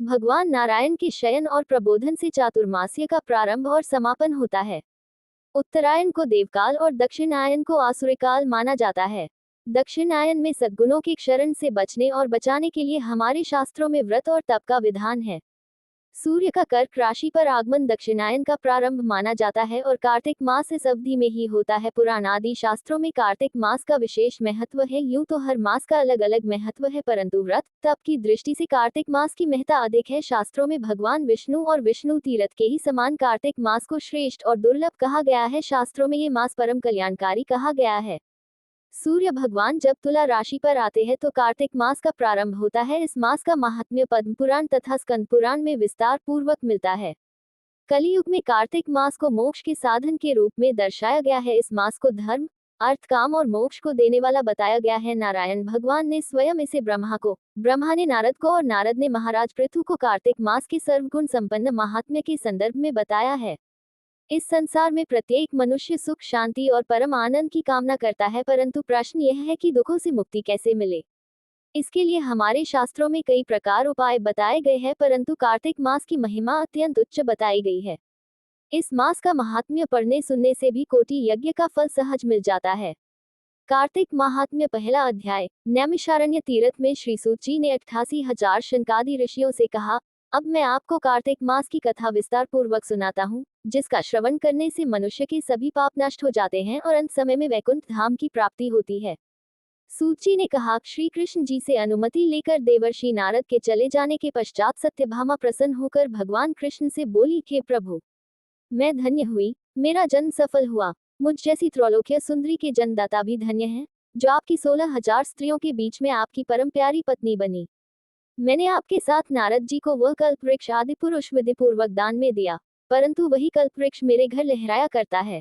भगवान नारायण के शयन और प्रबोधन से चातुर्मास्य का प्रारंभ और समापन होता है। उत्तरायण को देवकाल और दक्षिणायन को आसुरिकाल माना जाता है। दक्षिणायन में सद्गुणों की शरण से बचने और बचाने के लिए हमारे शास्त्रों में व्रत और तप का विधान है। सूर्य का कर्क राशि पर आगमन दक्षिणायन का प्रारंभ माना जाता है और कार्तिक मास इस अवधि में ही होता है। पुराण आदि शास्त्रों में कार्तिक मास का विशेष महत्व है। यूं तो हर मास का अलग अलग महत्व है, परंतु व्रत तप की दृष्टि से कार्तिक मास की महत्ता अधिक है। शास्त्रों में भगवान विष्णु और विष्णु तीर्थ के ही समान कार्तिक मास को श्रेष्ठ और दुर्लभ कहा गया है। शास्त्रों में ये मास परम कल्याणकारी कहा गया है। सूर्य भगवान जब तुला राशि पर आते हैं तो कार्तिक मास का प्रारंभ होता है। इस मास का महात्म्य पद्म पुराण तथा स्कंद पुराण में विस्तार पूर्वक मिलता है। कलियुग में कार्तिक मास को मोक्ष के साधन के रूप में दर्शाया गया है। इस मास को धर्म, अर्थ, काम और मोक्ष को देने वाला बताया गया है। नारायण भगवान ने स्वयं इसे ब्रह्मा ने नारद को और नारद ने महाराज पृथु को कार्तिक मास के सर्वगुण संपन्न महात्म्य के संदर्भ में बताया है। इस संसार में प्रत्येक मनुष्य सुख, शांति और परम आनंद की कामना करता है, परंतु प्रश्न यह है कि दुखों से मुक्ति कैसे मिले। इसके लिए हमारे शास्त्रों में कई प्रकार उपाय बताए गए हैं, परंतु कार्तिक मास की महिमा अत्यंत उच्च बताई गई है। इस मास का महात्म्य पढ़ने सुनने से भी कोटि यज्ञ का फल सहज मिल जाता है। कार्तिक महात्म्य पहला अध्याय। नैमिषारण्य तीर्थ में श्री सूत जी ने 88,000 शनकादि ऋषियों से कहा, अब मैं आपको कार्तिक मास की कथा विस्तार पूर्वक सुनाता हूँ, जिसका श्रवण करने से मनुष्य के सभी पाप नष्ट हो जाते हैं और अंत समय में वैकुंठ धाम की प्राप्ति होती है। सूत जी ने कहा, श्री कृष्ण जी से अनुमति लेकर देवर्षि नारद के चले जाने के पश्चात सत्यभामा प्रसन्न होकर भगवान कृष्ण से बोली, हे प्रभु, मैं धन्य हुई, मेरा जन्म सफल हुआ। मुझ जैसी त्रैलोक्य सुंदरी के जन्मदाता भी धन्य है, जो आपकी 16,000 स्त्रियों के बीच में आपकी परम प्यारी पत्नी बनी। मैंने आपके साथ नारद जी को वह कल्प वृक्ष आदि पुरुष विधि पूर्वक दान में दिया, परंतु वही कल्प वृक्ष मेरे घर लहराया करता है।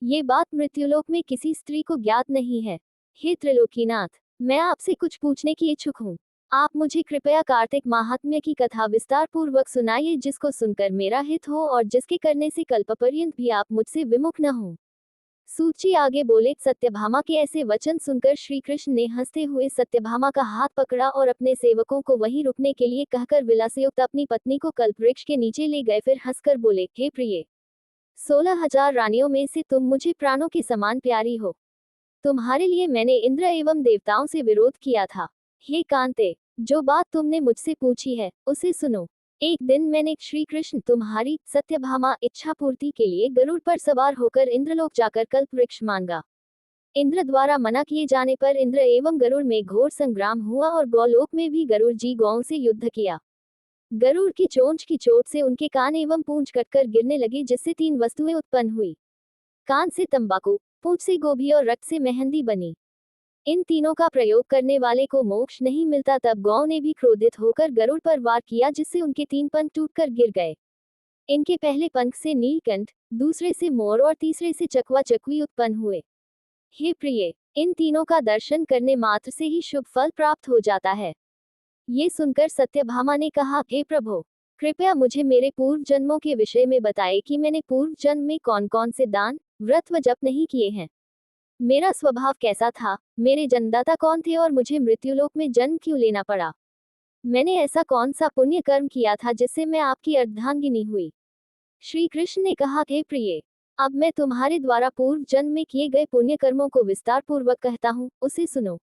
ये बात मृत्युलोक में किसी स्त्री को ज्ञात नहीं है। हे त्रिलोकीनाथ, मैं आपसे कुछ पूछने की इच्छुक हूँ। आप मुझे कृपया कार्तिक महात्म्य की कथा विस्तार पूर्वक सुनाइए, जिसको सुनकर मेरा हित हो और जिसके करने से कल्पपर्यंत भी आप मुझसे विमुख न हो। सूत जी आगे बोले, सत्यभामा के ऐसे वचन सुनकर श्री कृष्ण ने हंसते हुए सत्यभामा का हाथ पकड़ा और अपने सेवकों को वहीं रुकने के लिए कहकर विलासयुक्त अपनी पत्नी को कल्पवृक्ष के नीचे ले गए। फिर हंसकर बोले, हे प्रिय, 16,000 रानियों में से तुम मुझे प्राणों के समान प्यारी हो। तुम्हारे लिए मैंने इंद्र एवं देवताओं से विरोध किया था। हे कांते, जो बात तुमने मुझसे पूछी है उसे सुनो। एक दिन मैंने श्री कृष्ण तुम्हारी सत्यभामा इच्छा पूर्ति के लिए गरुड़ पर सवार होकर इंद्रलोक जाकर कल्प वृक्ष मांगा। इंद्र द्वारा मना किए जाने पर इंद्र एवं गरुड़ में घोर संग्राम हुआ और गौलोक में भी गरुड़ जी गौओं से युद्ध किया। गरुड़ की चोंच की चोट से उनके कान एवं पूंछ कटकर गिरने लगे, जिससे 3 वस्तुएं उत्पन्न हुई। कान से तंबाकू, पूंछ से गोभी और रक्त से मेहंदी बनी। इन तीनों का प्रयोग करने वाले को मोक्ष नहीं मिलता। तब गौ ने भी क्रोधित होकर गरुड़ पर वार किया, जिससे उनके 3 पंख टूटकर गिर गए। इनके पहले पंख से नीलकंठ, दूसरे से मोर और तीसरे से चकवा चकवी उत्पन्न हुए। हे प्रिय, इन तीनों का दर्शन करने मात्र से ही शुभ फल प्राप्त हो जाता है। ये सुनकर सत्यभामा ने कहा, हे प्रभु, कृपया मुझे मेरे पूर्व जन्मों के विषय में बताएं कि मैंने पूर्व जन्म में कौन कौन से दान, व्रत व जप नहीं किए हैं। मेरा स्वभाव कैसा था, मेरे जन्मदाता कौन थे और मुझे मृत्युलोक में जन्म क्यों लेना पड़ा। मैंने ऐसा कौन सा पुण्य कर्म किया था जिससे मैं आपकी अर्धांगिनी हुई। श्री कृष्ण ने कहा, हे प्रिय, अब मैं तुम्हारे द्वारा पूर्व जन्म में किए गए पुण्य कर्मों को विस्तार पूर्वक कहता हूँ, उसे सुनो।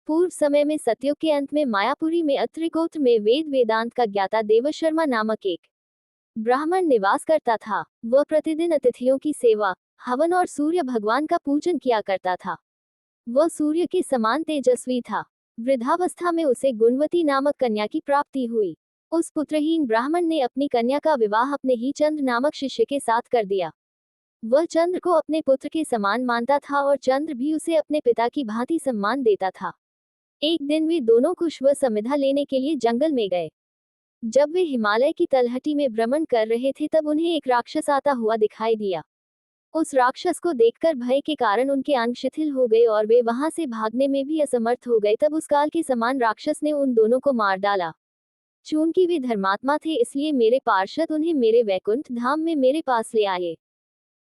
पूर्व समय में सतयुग के अंत में मायापुरी में अत्रि गोत्र में वेद वेदांत का ज्ञाता देवशर्मा नामक एक ब्राह्मण निवास करता था। वह प्रतिदिन अतिथियों की सेवा, हवन और सूर्य भगवान का पूजन किया करता था। वह सूर्य के समान तेजस्वी था। वृद्धावस्था में उसे गुणवती नामक कन्या की प्राप्ति हुई। उस पुत्रहीन ब्राह्मण ने अपनी कन्या का विवाह अपने ही चंद्र नामक शिष्य के साथ कर दिया। वह चंद्र को अपने पुत्र के समान मानता था और चंद्र भी उसे अपने पिता की भांति सम्मान देता था। एक दिन वे दोनों कुश व समिधा लेने के लिए जंगल में गए। जब वे हिमालय की तलहटी में भ्रमण कर रहे थे तब उन्हें एक राक्षस आता हुआ दिखाई दिया। उस राक्षस को देखकर भय के कारण उनके अंग शिथिल हो गए और वे वहां से भागने में भी असमर्थ हो गए। तब उस काल के समान राक्षस ने उन दोनों को मार डाला। चूंकि वे धर्मात्मा थे, इसलिए मेरे पार्षद उन्हें मेरे वैकुंठ धाम में मेरे पास ले आए।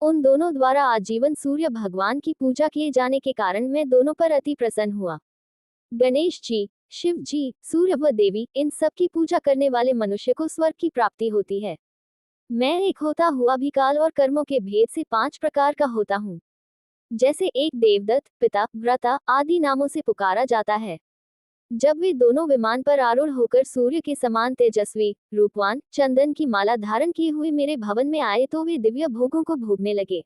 उन दोनों द्वारा आजीवन सूर्य भगवान की पूजा किए जाने के कारण मैं दोनों पर अति प्रसन्न हुआ। गणेश जी, शिव जी, सूर्य व देवी, इन सब की पूजा करने वाले मनुष्य को स्वर्ग की प्राप्ति होती है। मैं एक होता हुआ भी काल और कर्मों के भेद से 5 प्रकार का होता हूँ। जैसे एक देवदत्त, पिता, व्रता आदि नामों से पुकारा जाता है। जब वे दोनों विमान पर आरूढ़ होकर सूर्य के समान तेजस्वी, रूपवान, चंदन की माला धारण किए हुए मेरे भवन में आए तो वे दिव्य भोगों को भोगने लगे।